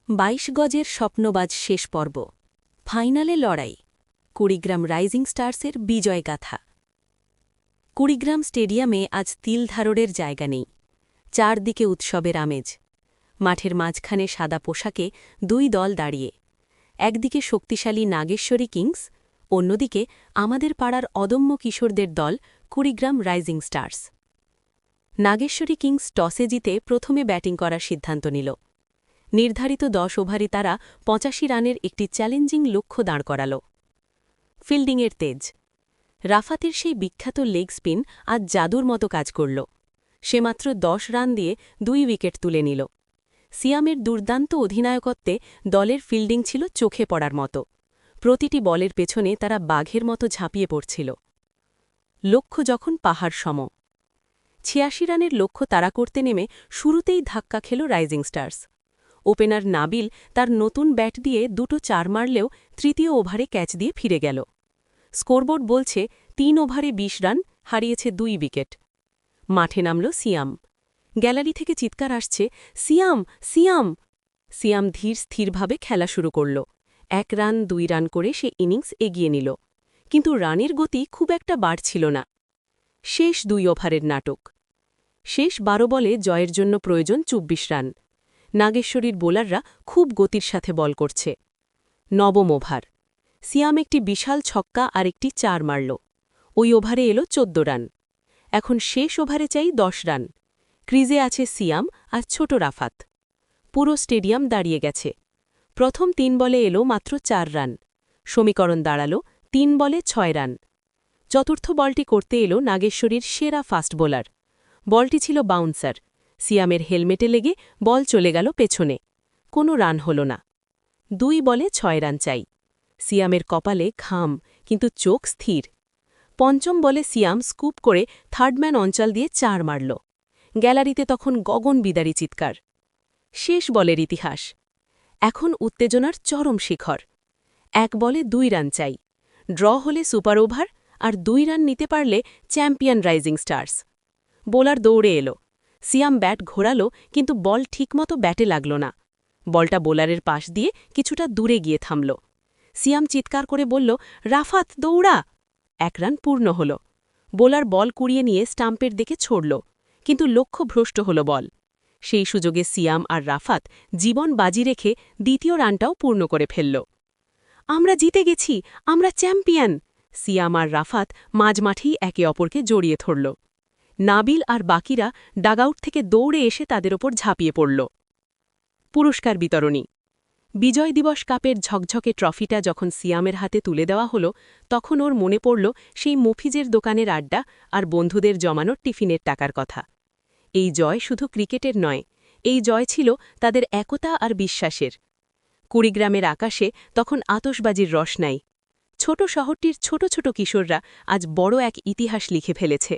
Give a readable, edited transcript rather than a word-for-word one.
২২ গজের স্বপ্নবাজ শেষ পর্ব ফাইনালে লড়াই কুড়িগ্রাম রাইজিং স্টার্সের বিজয়গাথা কুড়িগ্রাম স্টেডিয়ামে আজ তিলধাররের জায়গা নেই। চারদিকে উৎসবের আমেজ। মাঠের মাঝখানে সাদা পোশাকে দুই দল দাঁড়িয়ে, একদিকে শক্তিশালী নাগেশ্বরী কিংস, অন্যদিকে আমাদের পাড়ার অদম্য কিশোরদের দল Kurigram rising stars. Nageshwari kings টসে জিতে প্রথমে ব্যাটিং করার সিদ্ধান্ত নিল। নির্ধারিত ১০ ওভারে তারা ৮৫ রানের একটি চ্যালেঞ্জিং লক্ষ্য দাঁড় করাল। ফিল্ডিংয়ের তেজ। রাফাতের সেই বিখ্যাত লেগ স্পিন আজ জাদুর মতো কাজ করল। সে মাত্র ১০ রান দিয়ে ২ উইকেট তুলে নিল। সিয়ামের দুর্দান্ত অধিনায়কত্বে দলের ফিল্ডিং ছিল চোখে পড়ার মতো। প্রতিটি বলের পেছনে তারা বাঘের মতো ঝাঁপিয়ে পড়ছিল। লক্ষ্য যখন পাহাড় সম। ৮৬ রানের লক্ষ্য তাড়া করতে নেমে শুরুতেই ধাক্কা খেল রাইজিং স্টার্স। ওপেনার নাবিল তার নতুন ব্যাট দিয়ে দুটো ৪ মারলেও তৃতীয় ওভারে ক্যাচ দিয়ে ফিরে গেল। স্কোরবোর্ড বলছে ৩ ওভারে ২০ রান, হারিয়েছে ২ উইকেট। মাঠে নামল সিয়াম। গ্যালারি থেকে চিৎকার আসছে, সিয়াম সিয়াম। সিয়াম ধীর স্থিরভাবে খেলা শুরু করল। ১ রান ২ রান করে সে ইনিংস এগিয়ে নিল, কিন্তু রানের গতি খুব একটা বাড়ছিল না। শেষ ২ ওভারের নাটক। শেষ ১২ বলে জয়ের জন্য প্রয়োজন ২৪ রান। নাগেশ্বরীর বোলাররা খুব গতির সাথে বল করছে। নবম ওভার। সিয়াম একটি বিশাল ছক্কা আর একটি ৪ মারল। ওই ওভারে এলো ১৪ রান। এখন শেষ ওভারে চাই ১০ রান। ক্রিজে আছে সিয়াম আর ছোট রাফাত। পুরো স্টেডিয়াম দাঁড়িয়ে গেছে। প্রথম ৩ বলে এলো মাত্র ৪ রান। সমীকরণ দাঁড়াল ৩ বলে ৬ রান। চতুর্থ বলটি করতে এলো নাগেশ্বরীর সেরা ফাস্ট বোলার। বলটি ছিল বাউন্সার। সিয়ামের হেলমেটে লেগে বল চলে গেল পেছনে। কোনো রান হল না। ২ বলে ৬ রান চাই। সিয়ামের কপালে ঘাম, কিন্তু চোখ স্থির। পঞ্চম বলে সিয়াম স্কুপ করে থার্ডম্যান অঞ্চল দিয়ে ৪ মারল। গ্যালারিতে তখন গগনবিদারী চিৎকার। শেষ বলের ইতিহাস। এখন উত্তেজনার চরম শিখর। ১ বলে ২ রান চাই। ড্র হলে সুপার ওভার, আর ২ রান নিতে পারলে চ্যাম্পিয়ন রাইজিং স্টার্স। বোলার দৌড়ে এলো। সিয়াম ব্যাট ঘোরাল, কিন্তু বল ঠিকমতো ব্যাটে লাগল না। বলটা বোলারের পাশ দিয়ে কিছুটা দূরে গিয়ে থামল। সিয়াম চিৎকার করে বলল, রাফাত দৌড়া। ১ রান পূর্ণ হল। বোলার বল কুড়িয়ে নিয়ে স্টাম্পের দিকে ছড়ল, কিন্তু লক্ষ্য ভ্রষ্ট হল বল। সেই সুযোগে সিয়াম আর রাফাত জীবন বাজি রেখে দ্বিতীয় রানটাও পূর্ণ করে ফেলল। আমরা জিতে গেছি, আমরা চ্যাম্পিয়ন। সিয়াম আর রাফাত মাঝমাঠেই একে অপরকে জড়িয়ে ধরল। নাবিল আর বাকিরা ডাগআউট থেকে দৌড়ে এসে তাদের ওপর ঝাঁপিয়ে পড়ল। পুরস্কার বিতরণী। বিজয় দিবস কাপের ঝকঝকে ট্রফিটা যখন সিয়ামের হাতে তুলে দেওয়া হল, তখন ওর মনে পড়ল সেই মফিজের দোকানের আড্ডা আর বন্ধুদের জমানো টিফিনের টাকার কথা। এই জয় শুধু ক্রিকেটের নয়, এই জয় ছিল তাদের একতা আর বিশ্বাসের। কুড়িগ্রামের আকাশে তখন আতশবাজির রস নাই। ছোট শহরটির ছোট ছোট কিশোররা আজ বড় এক ইতিহাস লিখে ফেলেছে।